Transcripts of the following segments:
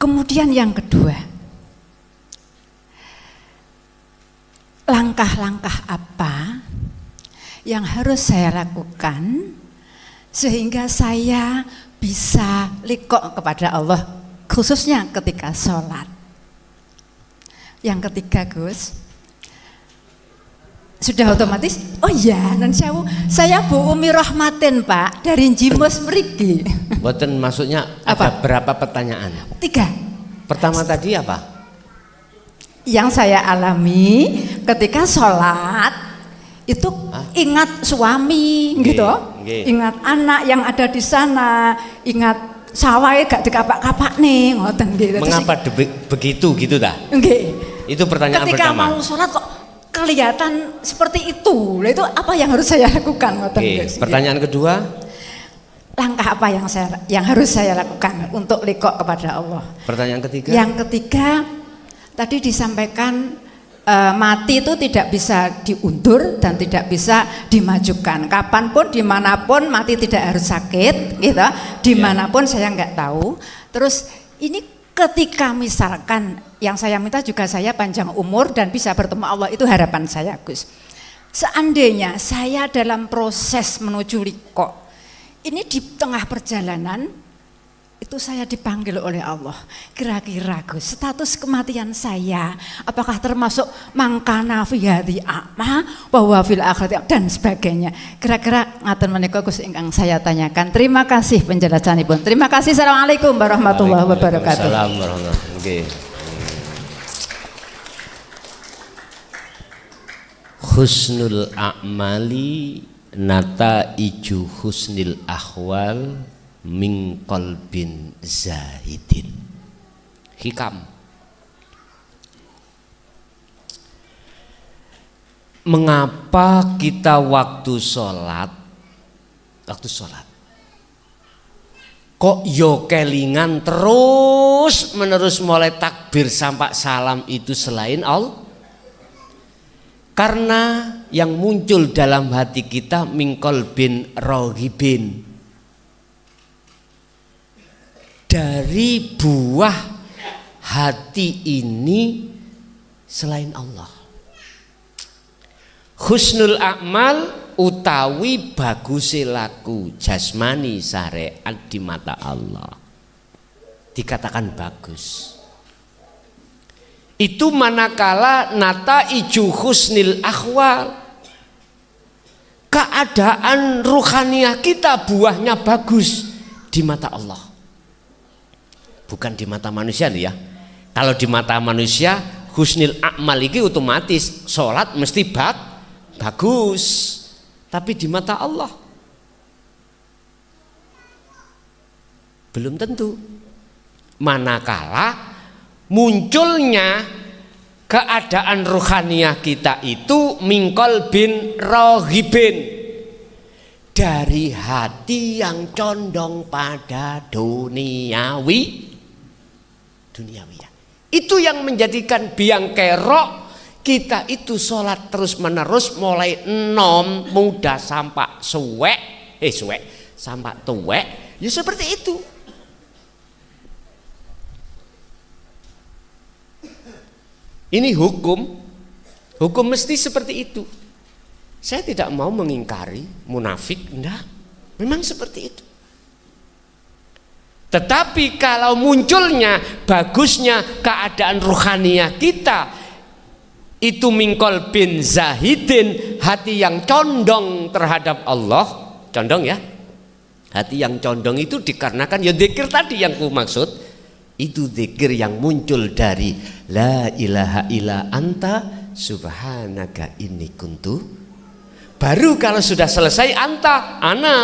Kemudian yang kedua, langkah-langkah apa yang harus saya lakukan sehingga saya bisa liqo kepada Allah, khususnya ketika sholat. Yang ketiga, Gus, sudah otomatis, oh iya, dan saya Bu Umi Rahmatin Pak, dari Jimus Mriki. Boten, maksudnya ada berapa pertanyaan? 3. Pertama tadi apa? Yang saya alami ketika sholat, itu ingat suami gitu, ingat anak yang ada di sana, ingat sawah gak dikapak-kapak nih, ngoten gitu. Mengapa begitu gitu dah? Itu pertanyaan ketika pertama. Ketika mau sholat kok kelihatan seperti itu, itu apa yang harus saya lakukan? Pertanyaan kedua, langkah apa yang harus saya lakukan untuk liqo kepada Allah? Pertanyaan ketiga. Yang ketiga tadi disampaikan, mati itu tidak bisa diundur dan tidak bisa dimajukan. Kapanpun, dimanapun, mati tidak harus sakit, gitu. Dimanapun saya nggak tahu. Terus ini ketika misalkan yang saya minta juga saya panjang umur dan bisa bertemu Allah, itu harapan saya, Gus. Seandainya saya dalam proses menuju liqo, ini di tengah perjalanan itu saya dipanggil oleh Allah, kira-kira Gus, status kematian saya apakah termasuk mangkana fi hadhi a'ma bahwa fil akhirati dan sebagainya. Kira-kira ngaten menika Gus ingkang saya tanyakan. Terima kasih penjelasanipun. Terima kasih. Assalamualaikum warahmatullahi wabarakatuh. Assalamualaikum warahmatullahi wabarakatuh. Husnul a'mali nata iju husnil ahwal min qalbin zahidin. Hikam. Mengapa kita waktu sholat kok yo kelingan terus menerus mulai takbir sampai salam itu selain Allah? Karena yang muncul dalam hati kita min qalbin rohibin, dari buah hati ini selain Allah. Husnul a'mal utawi bagus laku jasmani syariat di mata Allah dikatakan bagus. Itu manakala nata iju husnil ahwal, keadaan ruhaniah kita buahnya bagus di mata Allah. Bukan di mata manusia nih ya. Kalau di mata manusia husnil a'mal iki otomatis sholat mesti bagus. Tapi di mata Allah belum tentu. Manakala munculnya keadaan ruhaniah kita itu mingkol bin rohibin, dari hati yang condong pada duniawi ya. Itu yang menjadikan biang kerok kita itu sholat terus menerus mulai enom muda sampai suwek sampai tuwek ya seperti itu. Ini hukum mesti seperti itu. Saya tidak mau mengingkari munafik, enggak, memang seperti itu. Tetapi kalau munculnya bagusnya keadaan ruhaniah kita itu mingkol bin zahidin, hati yang condong terhadap Allah, condong ya, hati yang condong itu dikarenakan ya zikir tadi yang ku maksud, itu zikir yang muncul dari la ilaha illa anta subhanaka inni kuntu. Baru kalau sudah selesai anta, ana,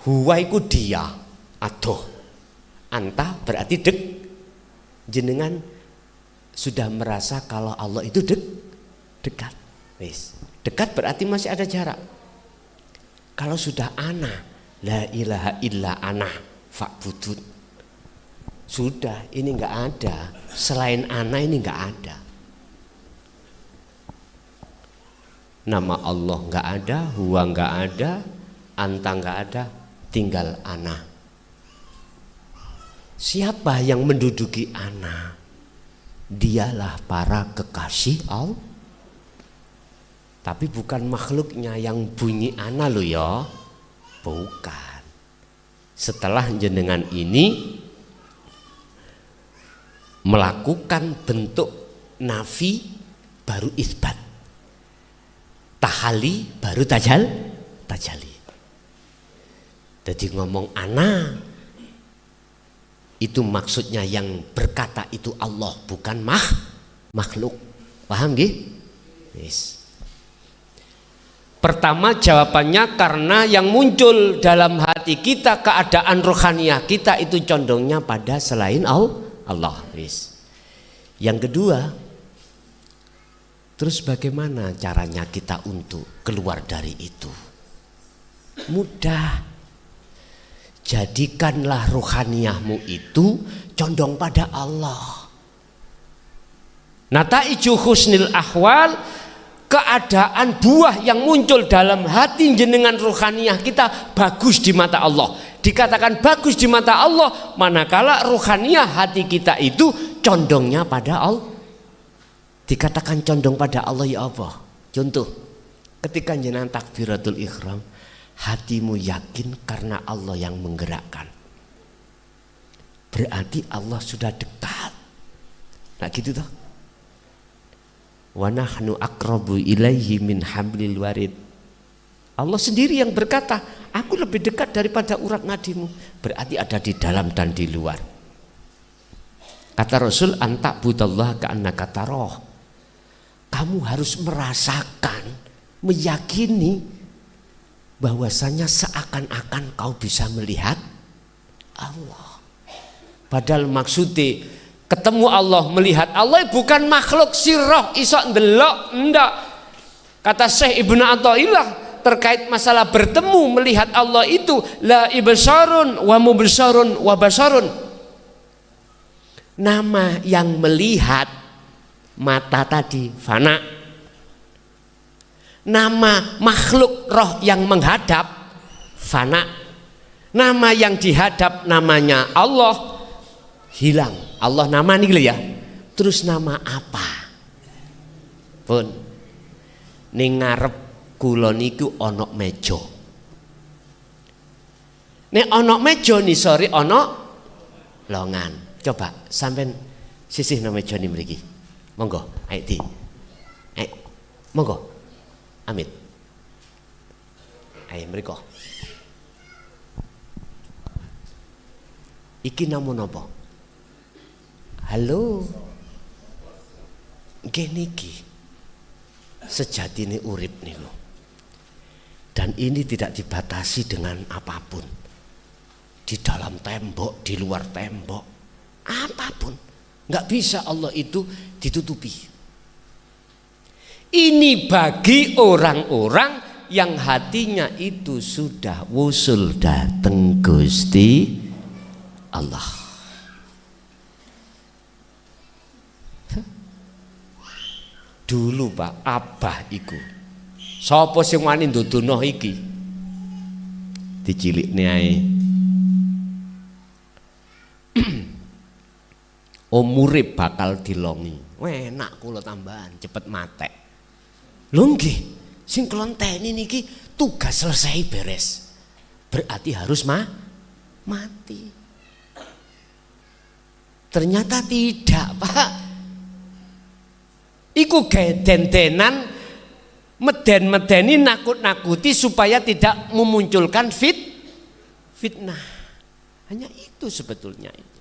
huwa iku dia, aduh, anta berarti jenengan sudah merasa kalau Allah itu dekat. Wis, dekat berarti masih ada jarak. Kalau sudah ana, la ilaha illa ana fa'budun, sudah ini enggak ada, selain ana ini enggak ada. Nama Allah enggak ada, huwa enggak ada, anta enggak ada, tinggal ana. Siapa yang menduduki ana? Dialah para kekasih Allah. Tapi bukan makhluknya yang bunyi ana lo ya. Bukan. Setelah jenengan ini melakukan bentuk nafi baru isbat. Tahali baru tajali. Jadi ngomong ana itu maksudnya yang berkata itu Allah, bukan makhluk. Paham nggih? Yes. Pertama jawabannya karena yang muncul dalam hati kita, keadaan rohaniah kita itu condongnya pada selain Allah. Yes. Yang kedua, terus bagaimana caranya kita untuk keluar dari itu? Mudah. Jadikanlah rohaniahmu itu condong pada Allah. Nataiju husnil ahwal, keadaan buah yang muncul dalam hati jenengan rohaniah kita bagus di mata Allah. Dikatakan bagus di mata Allah manakala rohaniah hati kita itu condongnya pada Allah. Dikatakan condong pada Allah ya apa? Contoh, ketika jenengan takbiratul ihram, hatimu yakin karena Allah yang menggerakkan. Berarti Allah sudah dekat. Nah gitu toh. Wa nahnu aqrabu ilaihi min hablil warid. Allah sendiri yang berkata, aku lebih dekat daripada urat nadimu. Berarti ada di dalam dan di luar. Kata Rasul, anta budallah ka'annaka taroh. Kamu harus merasakan, meyakini bahwasanya seakan-akan kau bisa melihat Allah. Padahal maksudnya ketemu Allah, melihat Allah bukan makhluk sirah isok ndelok, ndak. Kata Syekh Ibnu Athaillah terkait masalah bertemu melihat Allah itu la ibsarun wa mubsarun wa basarun. Nama yang melihat mata tadi fana. Nama makhluk roh yang menghadap fana. Nama yang dihadap namanya Allah hilang. Allah nama nih ya. Terus nama apa? Pun ning ngarep kula niku ana meja. Nek ana meja ni sore ana longan. Coba sampean sisih nang meja ni mriki. Monggo, ayo di. Monggo. Amit. Ayo mriko. Iki namun apa? Halo. Gini ki. Sejatine urip niku. Dan ini tidak dibatasi dengan apapun. Di dalam tembok, di luar tembok, apapun. Enggak bisa Allah itu ditutupi. Ini bagi orang-orang yang hatinya itu sudah wusul dateng Gusti Allah. Dulu Pak, abah iku. Sapa sing wani nduduno iki? Dicilikne ae. Umure bakal dilongi. Enak kula tambahan cepet matek. Lho nggih, sing klonteni niki tugas selesai beres. Berarti harus mati. Ternyata tidak, Pak. Iku den-denan meden-medeni nakut-nakuti supaya tidak memunculkan fitnah. Hanya itu sebetulnya itu.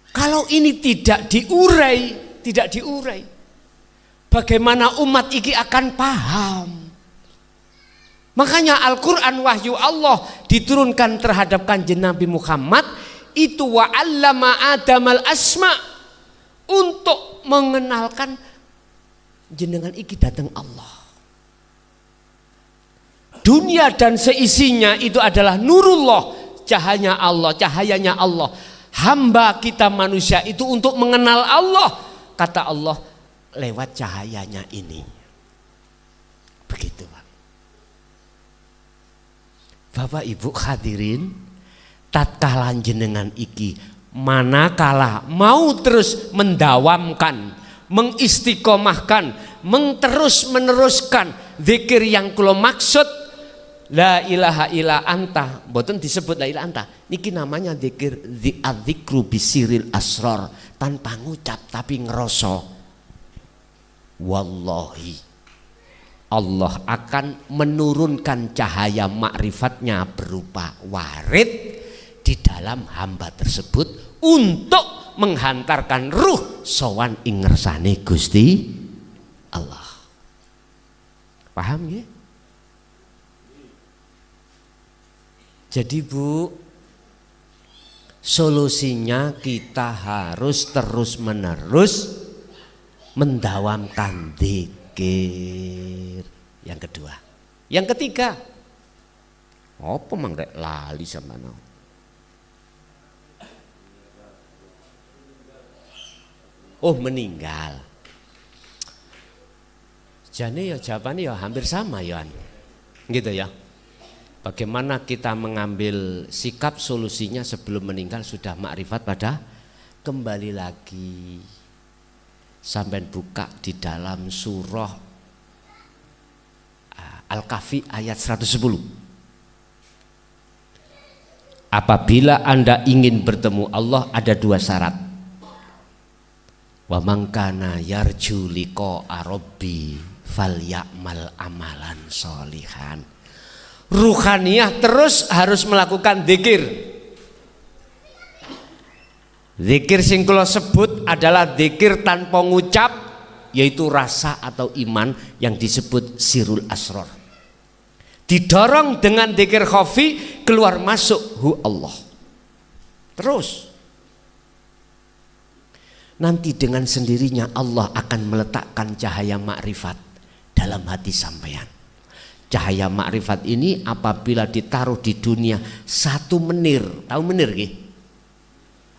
Kalau ini tidak diurai, bagaimana umat iki akan paham? Makanya Al-Quran wahyu Allah diturunkan terhadap kanjeng Nabi Muhammad itu wa 'allama Adamal asma, untuk mengenalkan jenengan iki datang Allah. Dunia dan seisinya itu adalah nurullah, cahayanya Allah. Hamba kita manusia itu untuk mengenal Allah, kata Allah, lewat cahayanya ini. Begitu Pak. Bapak Ibu hadirin, tatkala jenengan iki manakala mau terus mendawamkan, mengistiqomahkan, terus meneruskan zikir yang kula maksud la ilaha illa anta, mboten disebut la ilaha anta, niki namanya zikir dzikru bisiril asrar, tanpa ngucap tapi ngerasa. Wallahi Allah akan menurunkan cahaya makrifatnya berupa warid di dalam hamba tersebut untuk menghantarkan ruh sowan ing ngersane Gusti Allah. Paham ya? Jadi Bu, solusinya kita harus terus menerus mendawamkan dzikir. Yang kedua, yang ketiga, apa mangrek lali sama no? Oh, meninggal. Jadi ya jawabannya ya hampir sama ya, gitu ya. Bagaimana kita mengambil sikap solusinya sebelum meninggal sudah makrifat pada kembali lagi. Sampai buka di dalam surah Al-Kahfi ayat 110. Apabila Anda ingin bertemu Allah ada dua syarat. Wa man kana yarju liqa'a rabbi falyamal amalan sholihan. Ruhaniyah terus harus melakukan zikir. Zikir sing kula sebut adalah zikir tanpa ngucap, yaitu rasa atau iman yang disebut sirul asrar. Didorong dengan zikir khafi, keluar masuk hu Allah. Terus nanti dengan sendirinya Allah akan meletakkan cahaya makrifat dalam hati sampean. Cahaya makrifat ini apabila ditaruh di dunia 1 menir, tahu menir nggih?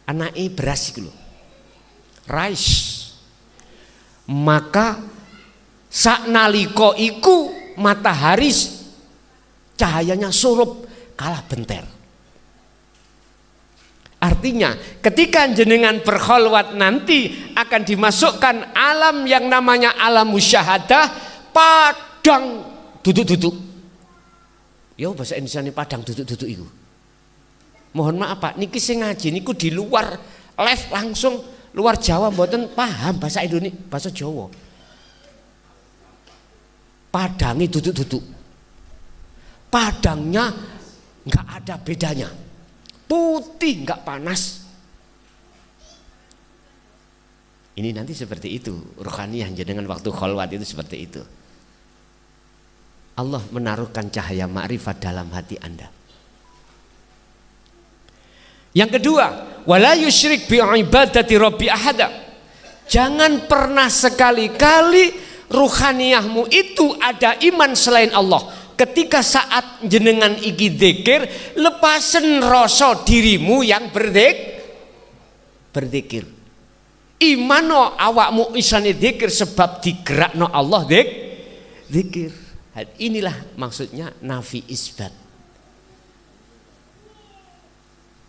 Anake beras iku lho. Rice. Maka saknalika iku matahari cahayanya surup kalah benter. Artinya ketika jenengan berkholwat nanti akan dimasukkan alam yang namanya alam musyahadah, padang duduk-duduk. Ya bahasa Indonesia ini padang duduk-duduk itu. Mohon maaf Pak, niki sing ngaji niku di luar live langsung luar Jawa mboten paham bahasa Indonesia, bahasa Jawa. Padangi duduk-duduk. Padangnya nggak ada bedanya. Putih nggak panas. Ini nanti seperti itu rohani yang jenengan waktu kholwat itu seperti itu. Allah menaruhkan cahaya makrifat dalam hati Anda. Yang kedua, wala yusyrik bi ibadati rabbi ahada. Jangan pernah sekali-kali ruhaniyahmu itu ada iman selain Allah. Ketika saat jenengan iki zikir, lepasen rasa dirimu yang berzikir. Imano awakmu isane zikir sebab digerakno Allah zikir. Inilah maksudnya nafi isbat.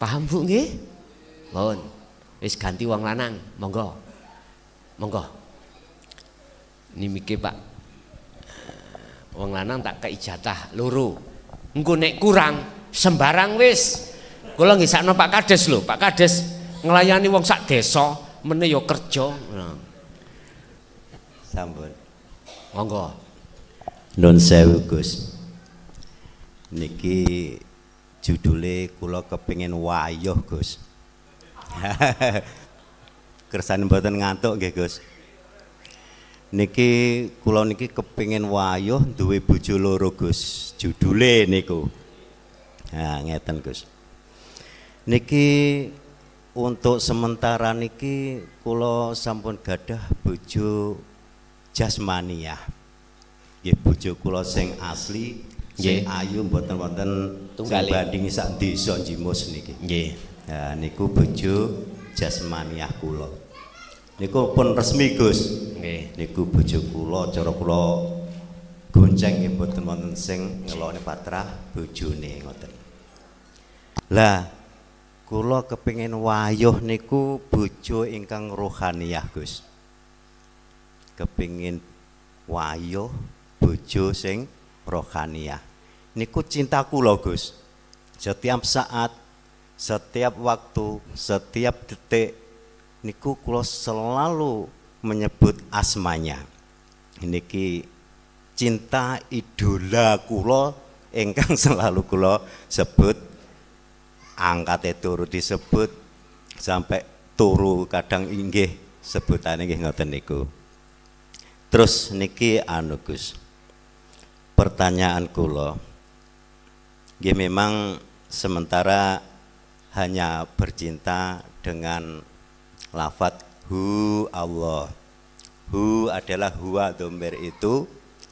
Paham Bu nggih? Mohon. Wis ganti wong lanang, monggo. Monggo. Ini mikir Pak. Wong lanang tak kei jatah loro. Engko nek kurang sembarang wis. Kula ngisakno Pak Kades lho, Pak Kades nglayani wong sak desa, mene ya kerja. Sampun. Monggo. Nun sewu Gus. Niki judule kula kepengin wayuh Gus. Kersane mboten ngantuk nggih Gus. Niki kula niki kepengin wayuh duwe bojo loro Gus. Judule niku. Nah, ngeten Gus. Niki untuk sementara niki kula sampun gadah bojo jasmaniah. Nggih bojo kula sing asli, sing ayu mboten wonten bandingi sak desa Jimus niki. Nggih. Nah niku bojo jasmaniah kula. Niku pun resmi Gus. Nggih. Niku bojo kula, cara kula gonceng nggih mboten wonten sing ngelokne patrah bojone ngoten. Lah kula kepingin wayuh niku bojo ingkang rohaniyah Gus. Kepingin wayuh bojo sing rohaniyah. Niku cinta kula Gus. Setiap saat, setiap waktu, setiap detik niku kula selalu menyebut asmanya. Niki cinta idola kula ingkang selalu kula sebut. Angkate turu disebut sampai turu kadang inggih sebutane nggih ngoten niku. Terus niki anu Gus. Pertanyaan kula nggih memang sementara hanya bercinta dengan lafadz hu Allah. Hu adalah huwa dhamir itu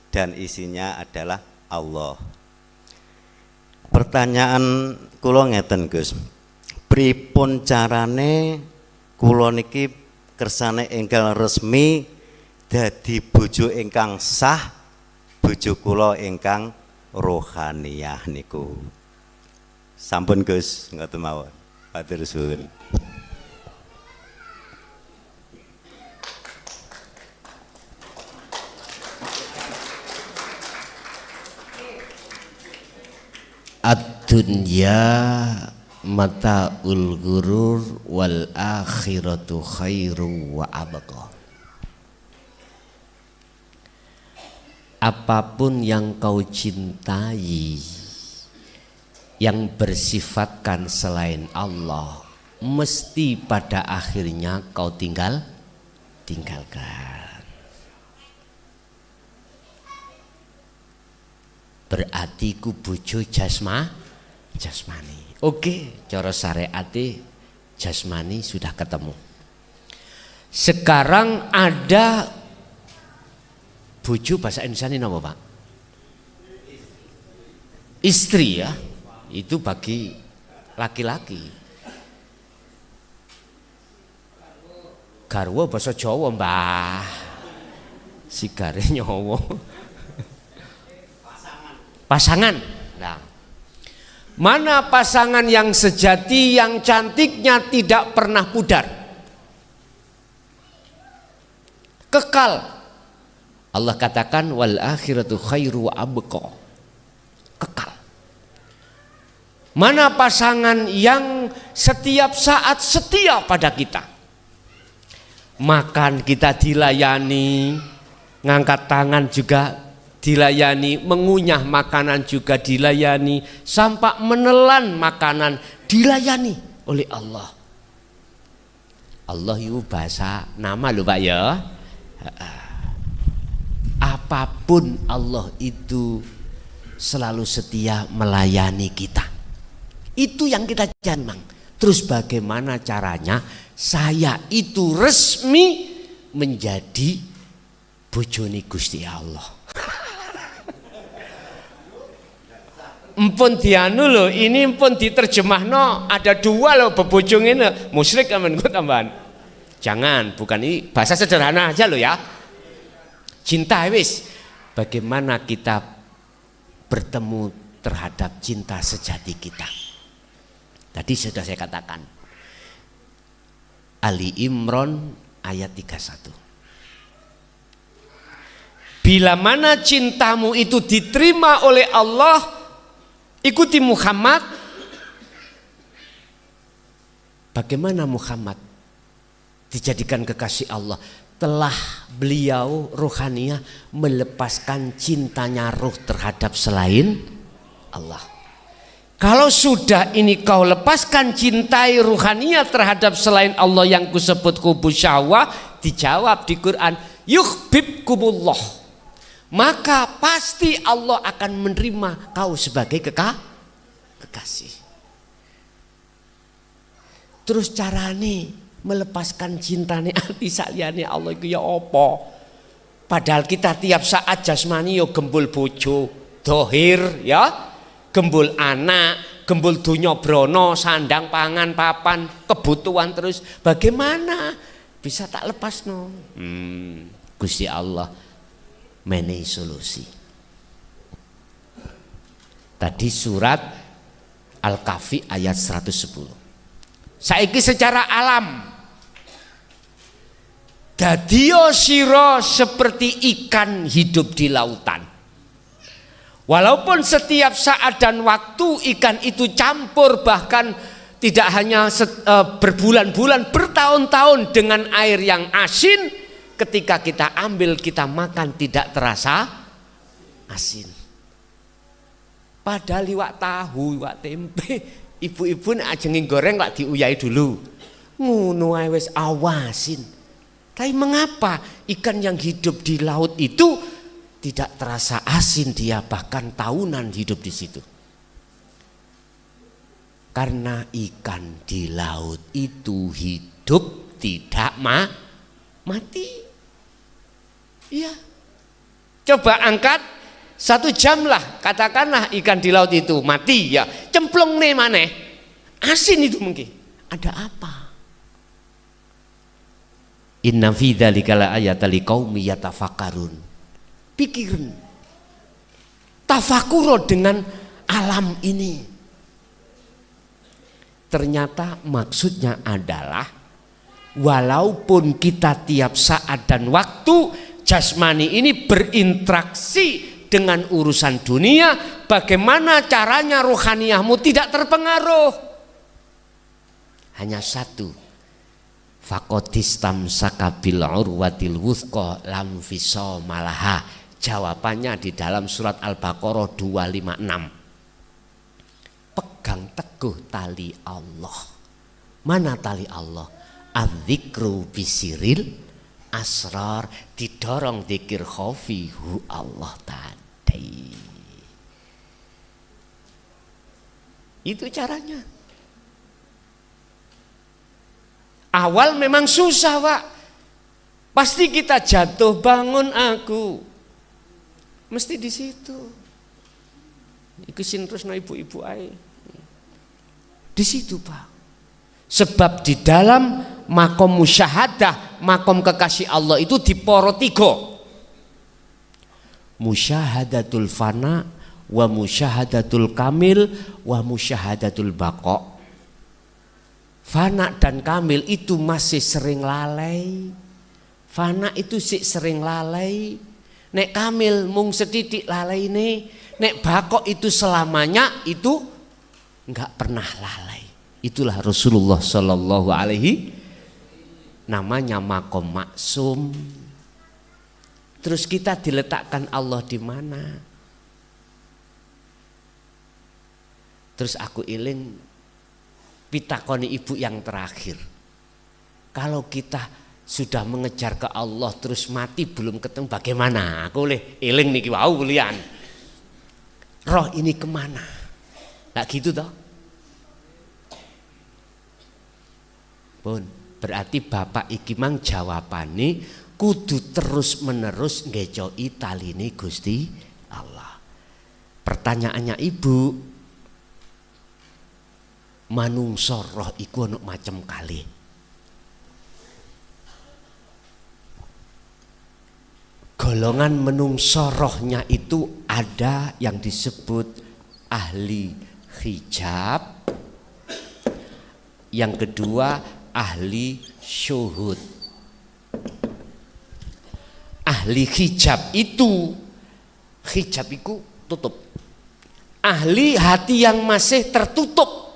dan isinya adalah Allah. Pertanyaan kula ngeten Gus. Pripun carane kula niki kersane enggal resmi dadi bojo ingkang sah, bojo kula ingkang rohaniyah niku. Sampun Gus, ngoten mawon. Matur suwun. Ad-dunya mata'ul ghurur wal akhiratu khairu wa abqa. Apapun yang kau cintai yang bersifatkan selain Allah, mesti pada akhirnya kau tinggalkan. Berarti ku bojo jasmani. Oke, cara syariate jasmani sudah ketemu. Sekarang ada bojo bahasa Indonesia ini apa Pak? Istri ya. Itu bagi laki-laki. Garwa bahasa Jawa Mbah. Sigare nyawa. Pasangan. Nah, mana pasangan yang sejati, yang cantiknya tidak pernah pudar, kekal. Allah katakan wal akhiratu khairu wa abqa, kekal. Mana pasangan yang setiap saat setia pada kita, makan kita dilayani, ngangkat tangan juga dilayani, mengunyah makanan juga dilayani, sampai menelan makanan dilayani oleh Allah. Allah itu bahasa nama loh Pak ya. Apapun Allah itu selalu setia melayani kita. Itu yang kita jangan. Terus bagaimana caranya saya itu resmi menjadi bojone Gusti Allah. Empun dianu loh, ini empun diterjemahno, ada dua loh bebojong ini, musyrik aman gue tambahan. Jangan, bukan ini bahasa sederhana aja loh ya. Cinta wis, bagaimana kita bertemu terhadap cinta sejati kita. Tadi sudah saya katakan. Ali Imran ayat 31. Bila mana cintamu itu diterima oleh Allah, ikuti Muhammad. Bagaimana Muhammad dijadikan kekasih Allah? Telah beliau rohaniah melepaskan cintanya roh terhadap selain Allah. Kalau sudah ini kau lepaskan cintai rohaniah terhadap selain Allah yang kusebut kubu syahwah, dijawab di Quran yuhibbukumullah, maka pasti Allah akan menerima kau sebagai kekasih. Terus carane melepaskan cintane ati saliyane Allah iku ya apa? Padahal kita tiap saat jasmani yo gembul bojo, dohir ya, gembul anak, gembul dunya brana, sandang pangan papan, kebutuhan terus. Bagaimana bisa tak lepasno? Gusti Allah menehi solusi. Tadi surat Al-Kahfi ayat 110. Saiki secara alam dadio sira seperti ikan hidup di lautan. Walaupun setiap saat dan waktu ikan itu campur, bahkan tidak hanya berbulan-bulan, bertahun-tahun dengan air yang asin, ketika kita ambil kita makan tidak terasa asin. Padahal iwak tahu, iwak tempe, ibu-ibu nek ajeng goreng lak diuyai dulu. Ngono ae wis awasin. Tapi mengapa ikan yang hidup di laut itu tidak terasa asin, dia bahkan tahunan hidup di situ? Karena ikan di laut itu hidup tidak mati. Iya. Coba angkat 1 jam lah, katakanlah ikan di laut itu mati ya. Cemplung nih maneh. Asin itu mungkin. Ada apa? Inna fi dzalika laayatan liqaumi yatafakkarun. Pikirin. Tafakuro dengan alam ini. Ternyata maksudnya adalah walaupun kita tiap saat dan waktu jasmani ini berinteraksi dengan urusan dunia, bagaimana caranya rohaniyahmu tidak terpengaruh? Hanya satu, faqadistam sakabil urwatil wuthqa lam fisama laha. Jawabannya di dalam surat Al-Baqarah 256. Pegang teguh tali Allah. Mana tali Allah? Adzikru bisiril asrar, didorong dzikir khafihu Allah tadi. Itu caranya. Awal memang susah, Pak. Pasti kita jatuh bangun aku. Mesti di situ. Iku sinterusno ibu-ibu ae. Di situ, Pak. Sebab di dalam makom musyahadah, makom kekasih Allah itu diporo 3. Musyahadatul fana, wa musyahadatul kamil, wa musyahadatul baqa. Fana dan kamil itu masih sering lalai. Fana itu sih sering lalai. Nek kamil mung sedidik lalai ini. Nek baqa itu selamanya, itu enggak pernah lalai. Itulah Rasulullah Sallallahu Alaihi, namanya makom maksum. Terus kita diletakkan Allah di mana? Terus aku iling pitakoni ibu yang terakhir. Kalau kita sudah mengejar ke Allah terus mati belum ketemu, bagaimana? Aku iling niki wau lian. Roh ini kemana? Nggak gitu toh? Pun berarti bapak iki mang jawabane kudu terus menerus ngejoi taline Gusti Allah. Pertanyaannya ibu, manungsa roh iku ana macam kali. Golongan menungsa rohnya itu ada yang disebut ahli hijab, yang kedua ahli syuhud. Ahli hijab itu tutup. Ahli hati yang masih tertutup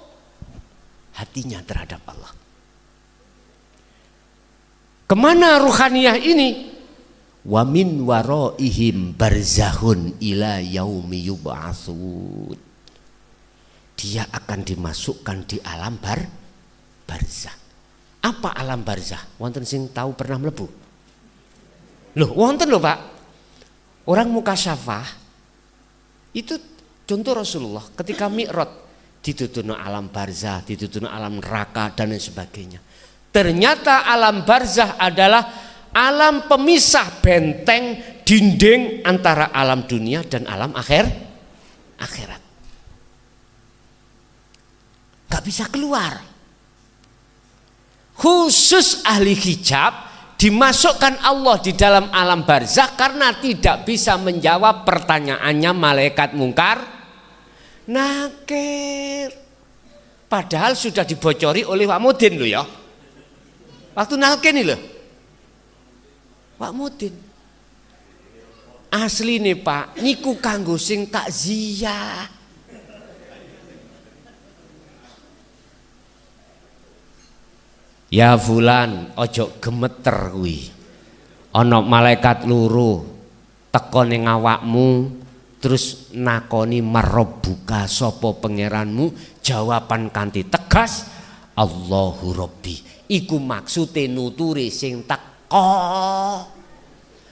hatinya terhadap Allah. Kemana ruhaniyah ini? Wa min waraihim barzahun ila yaumi yub'atsun. Dia akan dimasukkan di alam barzah. Apa alam barzah? Wonten sing tahu pernah mlebu? Loh, wonten lho, Pak. Orang mukasyafah itu contoh Rasulullah ketika Mi'raj dituduhno alam barzah, dituduhno alam neraka dan lain sebagainya. Ternyata alam barzah adalah alam pemisah, benteng, dinding antara alam dunia dan alam akhirat. Gak bisa keluar. Khusus ahli hijab dimasukkan Allah di dalam alam barzah karena tidak bisa menjawab pertanyaannya malaikat mungkar nakir. Padahal sudah dibocori oleh Pak Mudin loh ya. Waktu nalken nih loh. Pak Mudin. Asli nih Pak, niku kanggo sing takziah. Ya fulan, ojo gemeter kuwi. Ana malaikat loro teka ning awakmu terus nakoni marabbuka sapa pangeranmu, jawaban kanthi tegas Allahu Rabbi. Iku maksude nuturi sing teka.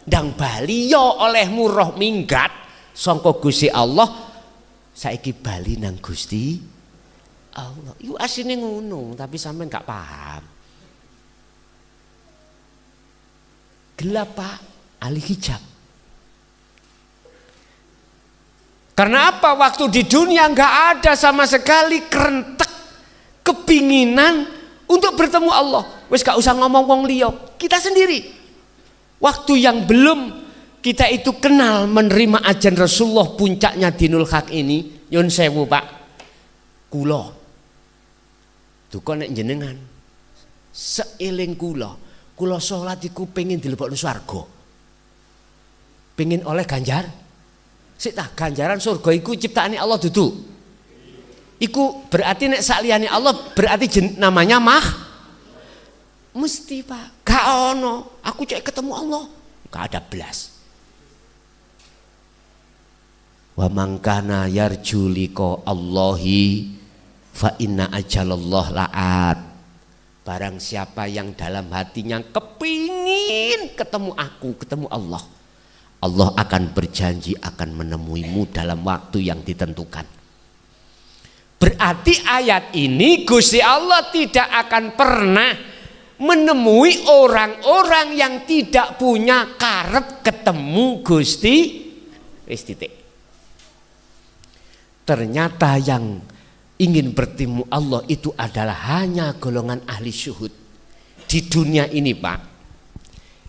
Ndang bali ya olehmu roh minggat sangka Gusti Allah, saiki bali nang Gusti Allah. Iku asline ngono, tapi sampean gak paham. Gelap Pak, ahli hijab. Karena apa? Waktu di dunia nggak ada sama sekali kerentek kepinginan untuk bertemu Allah. Wes gak usah ngomong wong liya, kita sendiri. Waktu yang belum kita itu kenal menerima ajaran Rasulullah, puncaknya Dinul Haq ini, nyun sewu Pak, kula duka nek jenengan seiling kula salat iku pengen dilebokno swarga. Pengen oleh ganjar. Sik tah ganjaran surga iku ciptaane Allah dudu. Iku berarti nek sakliyane Allah berarti namanya mesti Pak. Gak ono. Aku cek ketemu Allah. Gak ada belas. Wa man kana yarju liqa Allahi fa inna ajalallah la'at. Barang siapa yang dalam hatinya kepingin ketemu aku, ketemu Allah, Allah akan berjanji akan menemuimu dalam waktu yang ditentukan. Berarti ayat ini Gusti Allah tidak akan pernah menemui orang-orang yang tidak punya karep ketemu Gusti. Ternyata yang ingin bertemu Allah itu adalah hanya golongan ahli syuhud di dunia ini Pak.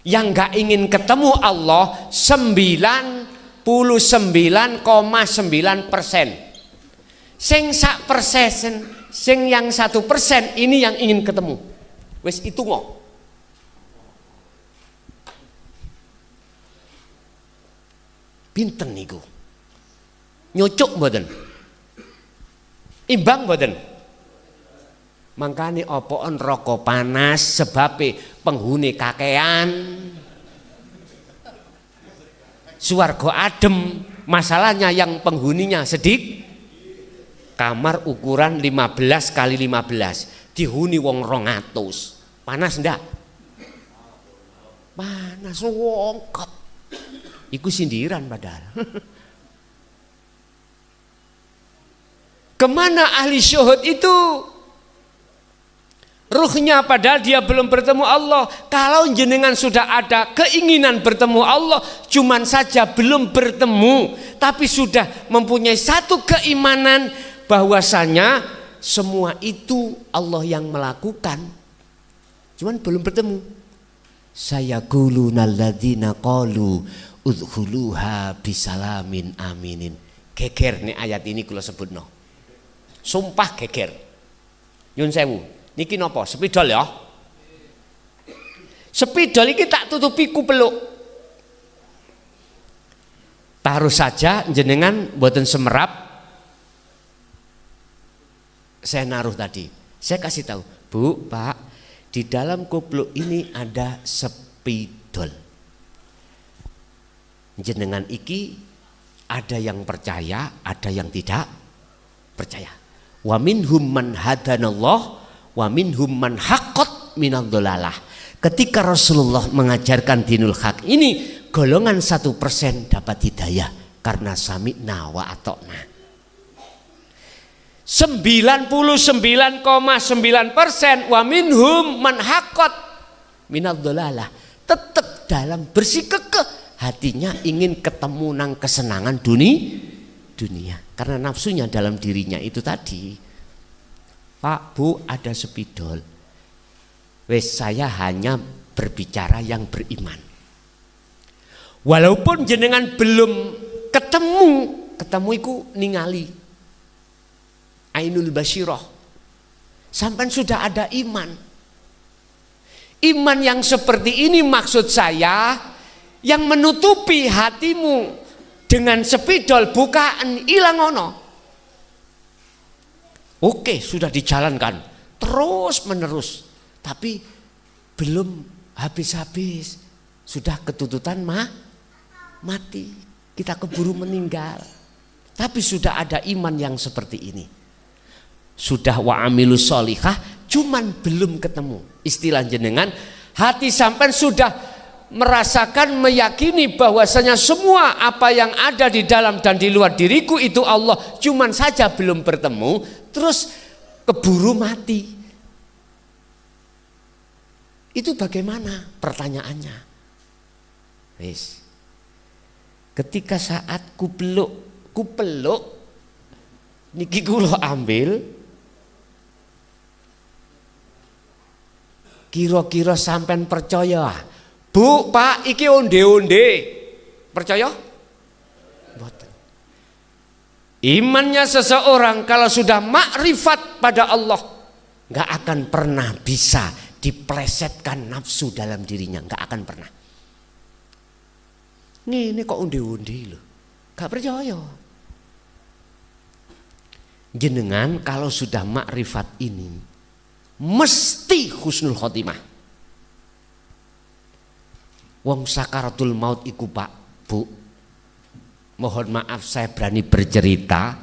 Yang gak ingin ketemu Allah 99,9%. Sing sak persen, sing yang 1% ini yang ingin ketemu. Wes itu ngok. Pinten niku? Nyocok mboten? Imbang mboten? Mangkane apa neraka panas sebabe penghuni kakean. Swarga adem, masalahnya yang penghuninya sedikit. Kamar ukuran 15 kali 15, dihuni wong 200. Panas ndak? Panas wongkot. Iku sindiran padahal. Kemana ahli syuhud itu? Ruhnya padahal dia belum bertemu Allah. Kalau jenengan sudah ada keinginan bertemu Allah, cuman saja belum bertemu, tapi sudah mempunyai satu keimanan bahwasanya semua itu Allah yang melakukan, cuman belum bertemu. Sayaquluna alladzina qalu udkhuluha bisalamin aminin. Geger nih ayat ini kula sebutno. Sumpah geger. Nyun sewu. Niki napa? Spidol ya. Spidol iki tak tutupi ku peluk. Taruh saja jenengan mboten semerap. Saya naruh tadi. Saya kasih tahu, Bu, Pak, di dalam kupluk ini ada spidol. Jenengan iki ada yang percaya, ada yang tidak percaya. Wa minhum man hadanallah wa minhum man haqqat minadh-dhalalah. Ketika Rasulullah mengajarkan Dinul Haq ini, golongan 1% dapat hidayah karena sami'na wa ata'na. 99,9% wa minhum man haqqat minadh-dhalalah. Tetap dalam bersikekeh hatinya ingin ketemu nang kesenangan dunia karena nafsunya dalam dirinya itu tadi. Pak, Bu, ada spidol. Wes, saya hanya berbicara yang beriman. Walaupun jenengan belum ketemu iku ningali ainul basyirah, sampean sudah ada iman. Iman yang seperti ini maksud saya, yang menutupi hatimu dengan spidol bukaan ilang ono. Oke, sudah dijalankan terus menerus, tapi belum habis-habis, sudah ketututan mati, kita keburu meninggal. Tapi sudah ada iman yang seperti ini, sudah wa'amilus sholihah, cuman belum ketemu. Istilah jenengan, hati sampean sudah merasakan, meyakini bahwasanya semua apa yang ada di dalam dan di luar diriku itu Allah, cuman saja belum bertemu, terus keburu mati. Itu bagaimana pertanyaannya? Wis. Ketika saat ku peluk niki kula ambil, kira-kira sampean percaya? Bu, Pak, iki onde-onde. Percaya? Mboten. Imannya seseorang kalau sudah makrifat pada Allah, nggak akan pernah bisa diplesetkan nafsu dalam dirinya, nggak akan pernah. Ini kok onde-onde loh, nggak percaya. Jenengan kalau sudah makrifat ini, mesti husnul khotimah. Wong sakaratul maut iku Pak, Bu, mohon maaf saya berani bercerita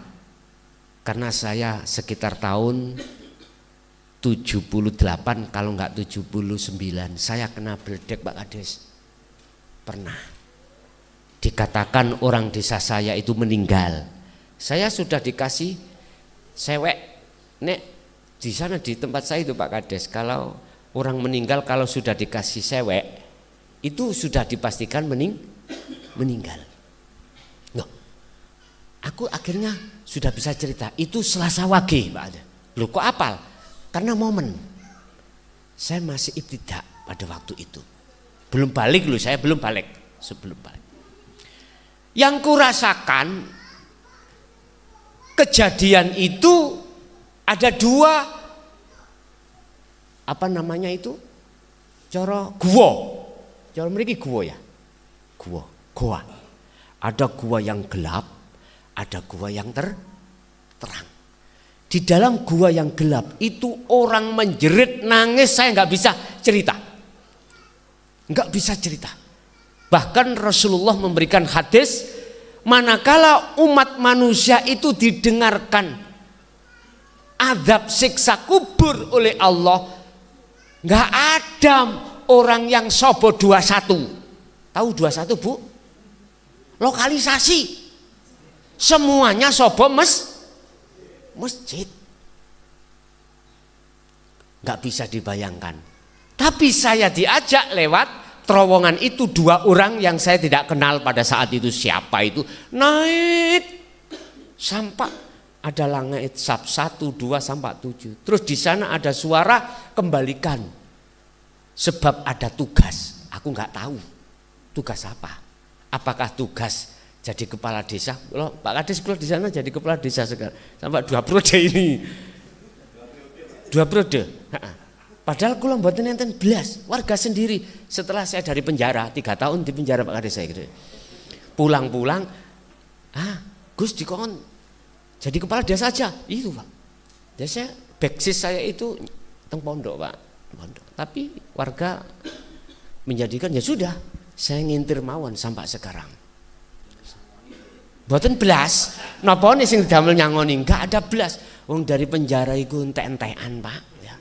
karena saya sekitar tahun 78 kalau enggak 79 saya kena beledek Pak Kades. Pernah dikatakan orang desa saya itu meninggal. Saya sudah dikasih sewek, nek di sana di tempat saya itu Pak Kades, kalau orang meninggal kalau sudah dikasih sewek itu sudah dipastikan meninggal. Loh, aku akhirnya sudah bisa cerita. Itu Selasa Wage Pak Ade. Loh kok apal? Karena momen saya masih ibtidak pada waktu itu. Belum balik loh, saya belum balik. Sebelum balik. Yang kurasakan kejadian itu ada dua, apa namanya itu? Coro gua. Jangan memiliki gua ya, gua. Ada gua yang gelap, ada gua yang terang. Di dalam gua yang gelap itu orang menjerit, nangis, saya nggak bisa cerita, Bahkan Rasulullah memberikan hadis, manakala umat manusia itu didengarkan azab siksa kubur oleh Allah, nggak ada orang yang sobo 21. Tahu 21 Bu? Lokalisasi. Semuanya sobo masjid. Nggak bisa dibayangkan. Tapi saya diajak lewat terowongan itu, dua orang yang saya tidak kenal pada saat itu siapa itu, naik sampai ada langit sab 1, 2 sampai 7. Terus di sana ada suara kembalikan. Sebab ada tugas, aku nggak tahu tugas apa. Apakah tugas jadi kepala desa? Loh, Pak Kades kalau di sana jadi kepala desa sekarang sampai 2 periode ini. 2 periode. Padahal kalau mboten enten belas, warga sendiri. Setelah saya dari penjara 3 tahun di penjara Pak Kades saya gitu. Pulang-pulang, Gus dikon jadi kepala desa saja. Itu Pak. Jadi saya backsis saya itu teng pondok Pak. Tapi warga menjadikan ya sudah, saya ngintir mawon sampai sekarang. Mboten belas, napa nih sing damel nyangoni, enggak ada belas. Wong dari penjara iku entek-entekan Pak, ya.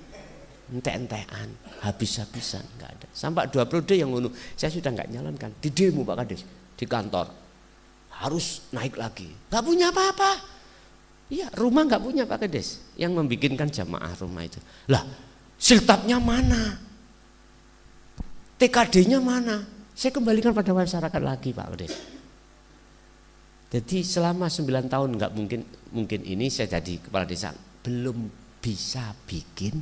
Entek-entekan, habis-habisan enggak ada. Sampai 2 periode yang ngono, saya sudah enggak nyalonkan. Di demo Pak Kades, di kantor. Harus naik lagi. Enggak punya apa-apa. Iya, rumah enggak punya Pak Kades, yang membikinkan jamaah rumah itu. Lah, siltabnya mana? TKD-nya mana? Saya kembalikan pada masyarakat lagi Pak Kades. Jadi selama 9 tahun nggak mungkin ini saya jadi kepala desa belum bisa bikin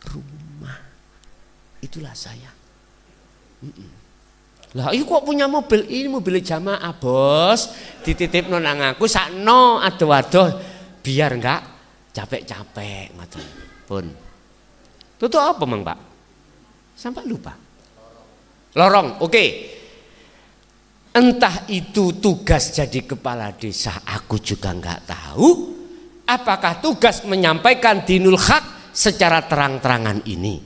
rumah. Itulah saya. Lah ini kok punya mobil, ini mobil jamaah bos, dititip nang aku sakno adoh-adoh biar nggak capek-capek ngoten. Pun. Tutup apa Mang Pak? Sampai lupa. Lorong, oke. Entah itu tugas jadi kepala desa, aku juga nggak tahu. Apakah tugas menyampaikan dinul haq secara terang-terangan ini?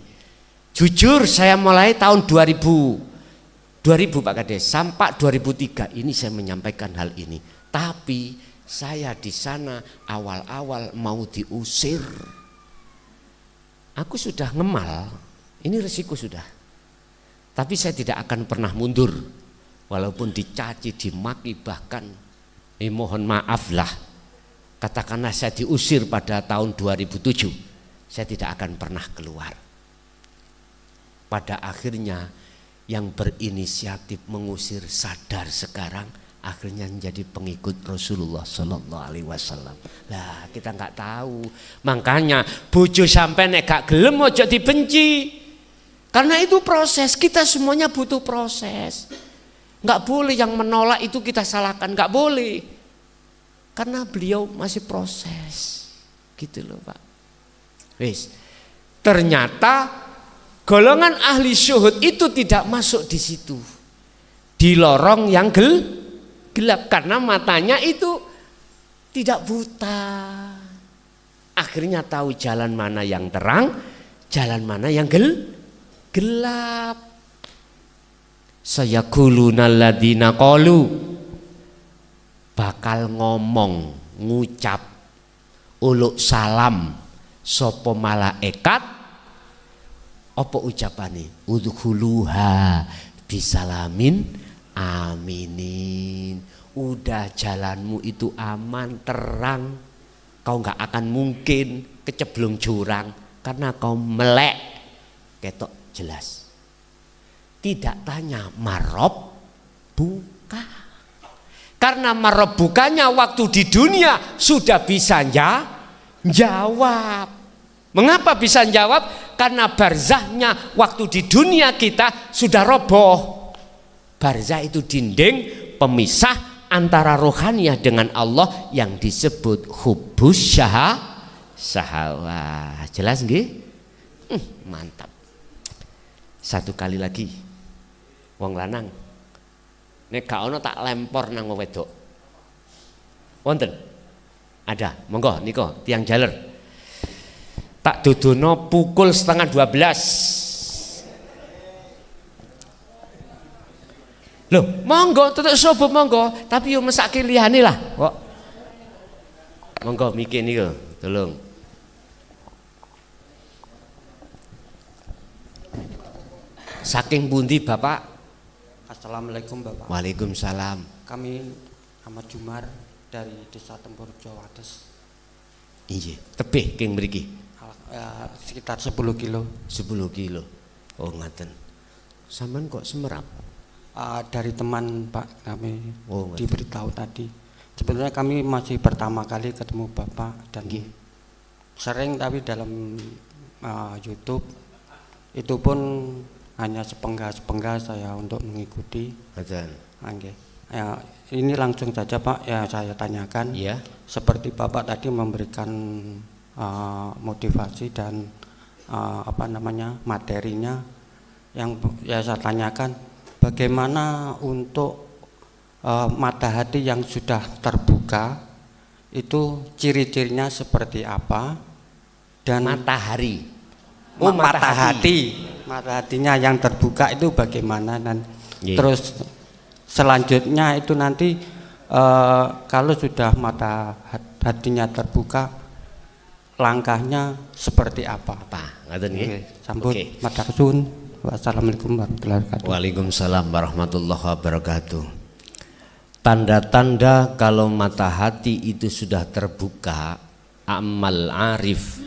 Jujur saya mulai tahun 2000 Pak Kades sampai 2003 ini saya menyampaikan hal ini. Tapi saya di sana awal-awal mau diusir. Aku sudah ngemal, ini resiko sudah. Tapi saya tidak akan pernah mundur. Walaupun dicaci, dimaki, bahkan mohon maaf lah. Katakanlah saya diusir pada tahun 2007. Saya tidak akan pernah keluar. Pada akhirnya yang berinisiatif mengusir sadar sekarang akhirnya menjadi pengikut Rasulullah Sallallahu Alaihi Wasallam. Lah kita nggak tahu, makanya bojo sampai nek gak gelem ojo dibenci, karena itu proses. Kita semuanya butuh proses. Nggak boleh yang menolak itu kita salahkan, nggak boleh, karena beliau masih proses, gitu loh Pak. Wis, ternyata golongan ahli syuhud itu tidak masuk di situ, di lorong yang gelap, karena matanya itu tidak buta. Akhirnya tahu jalan mana yang terang, jalan mana yang gelap. Sayaquluna alladzina qalu, bakal ngomong, ngucap, uluk salam sapa malaikat. Apa ucapane? Udkhuluha bisalamin aminin. Udah jalanmu itu aman, terang. Kau nggak akan mungkin keceblong jurang karena kau melek, ketok jelas. Tidak tanya marob buka, karena marob bukanya waktu di dunia sudah bisa jawab. Mengapa bisa jawab? Karena barzahnya waktu di dunia kita sudah roboh. Barzah itu dinding pemisah antara rohaniah dengan Allah yang disebut hubbus syahwah. Jelas nggih? Mantap. Satu kali lagi. Wong lanang nek gak ono tak lempor nang wong wedok. Wonten? Ada, monggo niko tiang jaler. Tak dudono pukul 11:30. Loh, monggo tutuk sobo monggo, tapi yo mesake liyane lah. Kok. Monggo mikir niku, tolong. Saking pundi Bapak? Assalamualaikum Bapak. Waalaikumsalam. Kami Ahmad Jumar dari Desa Tempurjo Wates. Iya, tebih king mriki. Sekitar 10 kilo. 10 kilo. Oh ngaten. Sampean kok semerap? Dari teman Pak kami ngaten. diberitahu tadi. Sebenarnya kami masih pertama kali ketemu Bapak dan sering tapi dalam YouTube itu pun hanya sepenggal saya untuk mengikuti. Ngaten. Ya, ini langsung saja Pak ya saya tanyakan. Iya. Seperti Bapak tadi memberikan motivasi dan materinya, yang ya saya tanyakan bagaimana untuk mata hati yang sudah terbuka itu ciri-cirinya seperti apa, dan matahari. mata hatinya yang terbuka itu bagaimana, dan terus selanjutnya itu nanti kalau sudah mata hatinya terbuka langkahnya seperti apa? Ngaten nggih. Sambut matur. Wassalamualaikum warahmatullahi wabarakatuh. Waalaikumsalam warahmatullahi wabarakatuh. Tanda-tanda kalau mata hati itu sudah terbuka, amal arif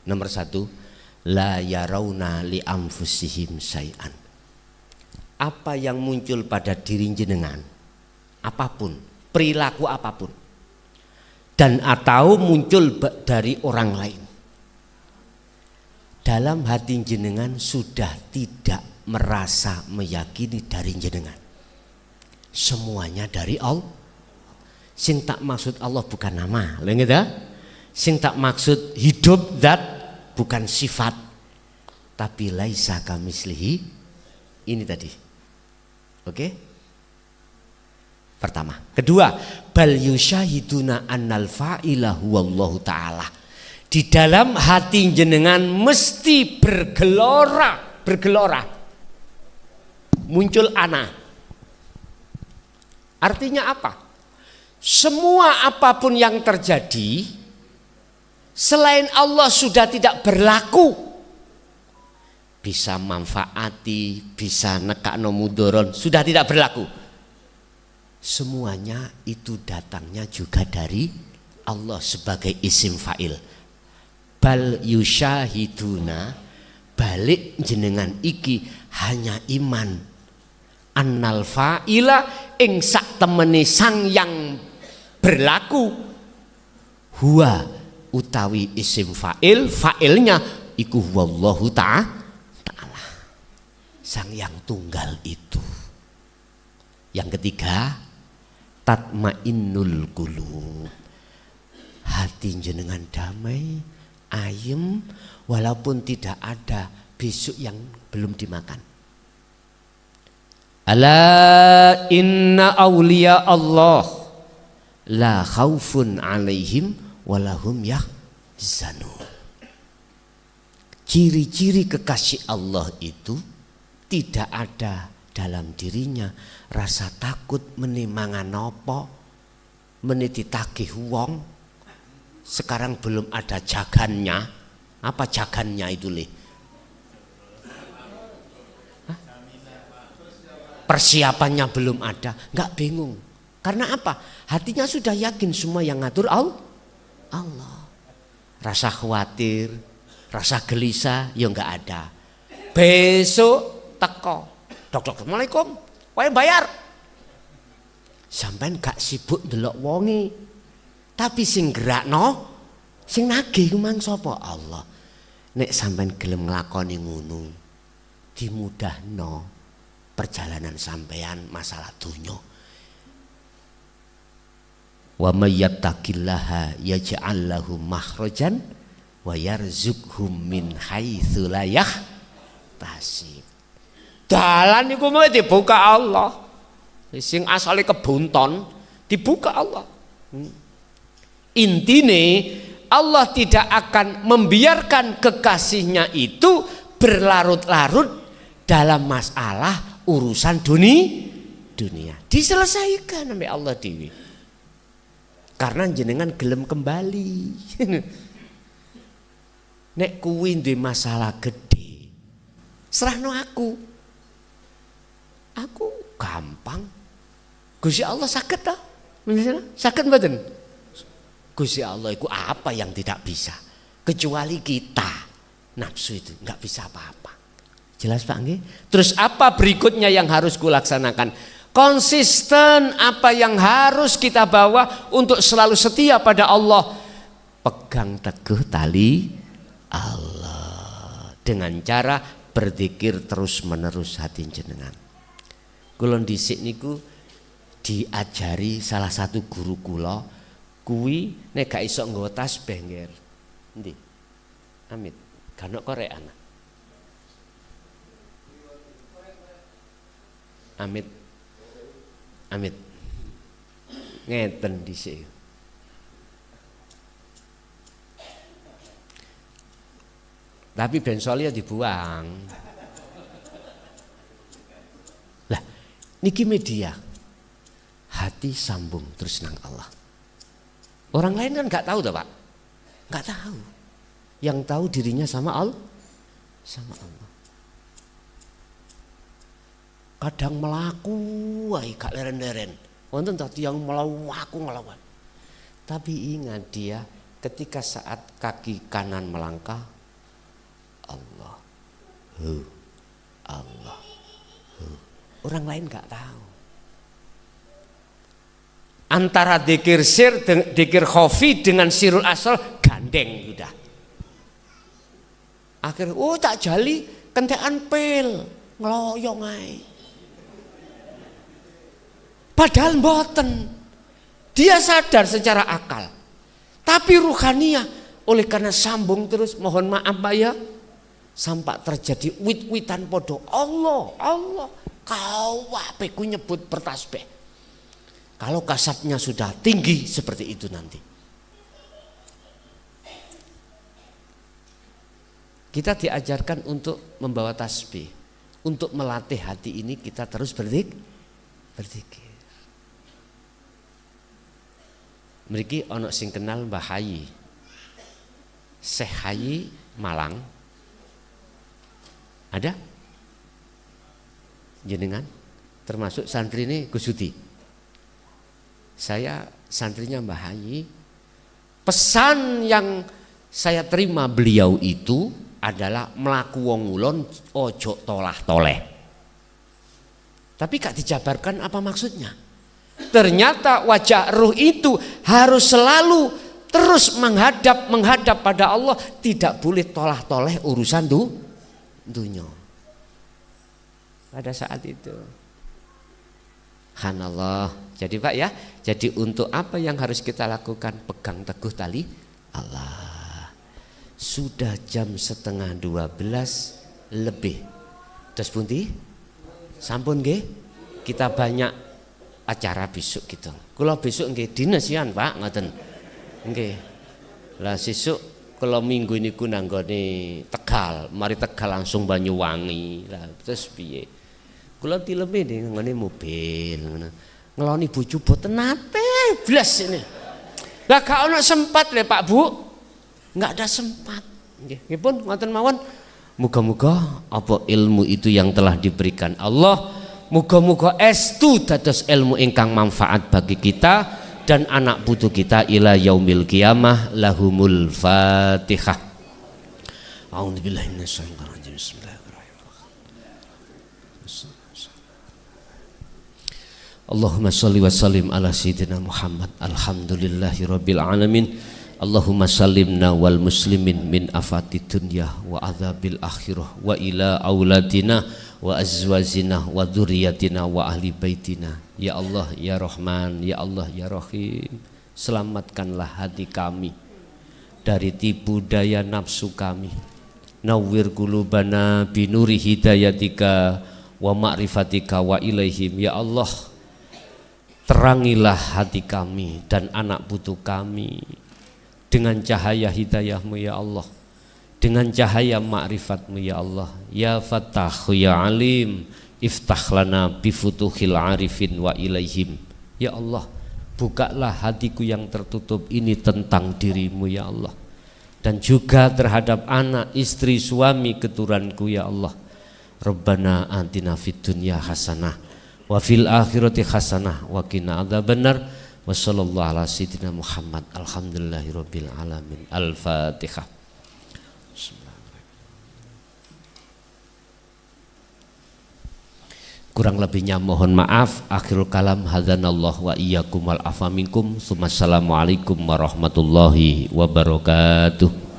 nomor 1, la yarawna li anfusihim syai'an. Apa yang muncul pada diri jenengan, apapun, perilaku apapun, dan atau muncul dari orang lain, dalam hati jenengan sudah tidak merasa meyakini dari jenengan. Semuanya dari Allah. Sing tak maksud Allah bukan nama, lha nggih ta? Sing tak maksud hidup zat bukan sifat, tapi laisa kamislihi. Ini tadi. Oke? Pertama. Kedua, bal yusyahiduna annal fa'ila huwallahu ta'ala. Di dalam hati jenengan mesti bergelora. Muncul ana. Artinya apa? Semua apapun yang terjadi selain Allah sudah tidak berlaku. Bisa manfaati, bisa nekakno mudoron, sudah tidak berlaku. Semuanya itu datangnya juga dari Allah sebagai isim fa'il. Bal yusyahiduna, balik jenengan iki hanya iman annal fa'ila ing sak temene sang yang berlaku huwa utawi isim fa'il, fa'ilnya iku wallahu ta'ala, sang yang tunggal itu. Yang ketiga, tatmainnul qulub, hati jenengan damai, ayem, walaupun tidak ada besok yang belum dimakan. Ala inna awliya Allah la khaufun alaihim walahum yahzanun. Ciri-ciri kekasih Allah itu tidak ada dalam dirinya rasa takut menimangan nopo, menititagih wong. Sekarang belum ada jagannya. Apa jagannya itu le? Persiapannya belum ada, nggak bingung. Karena apa? Hatinya sudah yakin semua yang ngatur Allah. Rasa khawatir, rasa gelisah, ya nggak ada. Besok teko, dok, assalamualaikum, wae bayar. Sampean gak sibuk ndelok wongi, tapi sing gerakno, sing nagih ku mang sapa? Allah. Nek sampean gelem nglakoni ngono, dimudahno perjalanan sampean masalah dunya. Wa may yattaqillaha yaj'al lahu makhrajan wa yarzuqhum min haitsu la yahtasib. Dalan iku mau dibuka Allah. Sing asale kebunton dibuka Allah. Intine Allah tidak akan membiarkan kekasihnya itu berlarut-larut dalam masalah urusan dunia. Diselesaikan oleh Allah dewi. Karena jenengan gelem kembali. Nek kuwi ndek masalah gede, serahno aku gampang. Gusti Allah sakit ta? Sakit mboten? Gusti Allah itu apa yang tidak bisa? Kecuali kita nafsu itu nggak bisa apa-apa. Jelas Pak nggih? Terus apa berikutnya yang harus kulaksanakan? Konsisten apa yang harus kita bawa untuk selalu setia pada Allah. Pegang teguh tali Allah dengan cara berzikir terus-menerus hati jenengan. Kula dhisik niku diajari salah satu guru kula kuwi nek gak iso nggawa tasbih ngger. Endi? Amit. Ganok korekan. Amit. Ngeten dhisik. Tapi bensolnya dibuang. Lah, niki media. Hati sambung terus nang Allah. Orang lain kan nggak tahu dah Pak. Nggak tahu. Yang tahu dirinya sama Allah. Kadang melaku wae gak leren-leren. Wonten tadi yang melawan. Tapi ingat dia ketika saat kaki kanan melangkah Allah. Orang lain gak tahu. Antara dzikir sir, dzikir khafi dengan sirul asal gandeng sudah. Akhirnya tak jali kentekan pil ngeloyong ae. Padahal mboten. Dia sadar secara akal. Tapi ruhaniyah Oleh karena sambung terus, mohon maaf Pak ya, sampai terjadi wit-witan podo. Allah, Allah, kau wapeku nyebut bertasbih. Kalau kasatnya sudah tinggi seperti itu nanti. Kita diajarkan untuk membawa tasbih, untuk melatih hati ini kita terus berzikir. Mriki ana sing kenal Mbah Hayi, Syekh Hayi Malang. Ada? Jenengan? Termasuk santri ini Gus Yudi. Saya santrinya Mbah Hayi. Pesan yang saya terima beliau itu adalah melaku wong ulon ojo tolah toleh. Tapi gak dijabarkan apa maksudnya. Ternyata wajah ruh itu harus selalu terus menghadap pada Allah, tidak boleh tolah toleh urusan dunia. Pada saat itu. Subhanallah. Jadi Pak ya, jadi untuk apa yang harus kita lakukan? Pegang teguh tali Allah. Sudah jam 11:30 lebih. Terus pundi? Sampun nggih? Kita banyak acara besok gitu. Kula besok nggih dinesian Pak, ngoten. Nggih. Lah sesuk kula minggu niku nanggone Tegal, mari Tegal langsung Banyuwangi. Lah terus piye? Kula tileme ning nggone mobil ngono. Ngeloni bojo boten nate blas ini. Lah gak ono sempat le Pak Bu. Enggak ada sempat. Nggih pun ngoten mawon. Muga-muga apa ilmu itu yang telah diberikan Allah, muga-muga estu dados ilmu ingkang manfaat bagi kita dan anak putu kita ila yaumil qiyamah. Lahumul Fatihah. A'udzubillahi minasyaitonir rajim. Bismillahirrahmanirrahim. Allahumma shalli wa sallim ala sayyidina Muhammad. Alhamdulillahirabbil alamin. Allahumma salimna wal muslimin min afati dunya wa adzabil akhirah wa ila auladina wa azwajina wa dzurriyyatina wa ahli baitina. Ya Allah ya Rahman, ya Allah ya Rahim, selamatkanlah hati kami dari tipu daya nafsu kami. Nawwir qulubana binuri hidayatika wa ma'rifatika wa ilaihim. Ya Allah, terangilah hati kami dan anak putu kami dengan cahaya hidayahmu ya Allah, dengan cahaya ma'rifatmu ya Allah. Ya Fattah ya Alim, iftah lana bifutuhil arifin wa ilaihim. Ya Allah, bukalah hatiku yang tertutup ini tentang dirimu ya Allah, dan juga terhadap anak, istri, suami, keturunanku ya Allah. Rabbana atina fid dunya hasanah wa fil akhirati hasanah wa qina adzabannar. Wa sallallahu ala sayyidina Muhammad. Alhamdulillahirabbil alamin. Al-Fatihah. Kurang lebihnya mohon maaf. Akhirul kalam hadzanallahu wa iyyakum wal afa minkum. Assalamualaikum warahmatullahi wabarakatuh.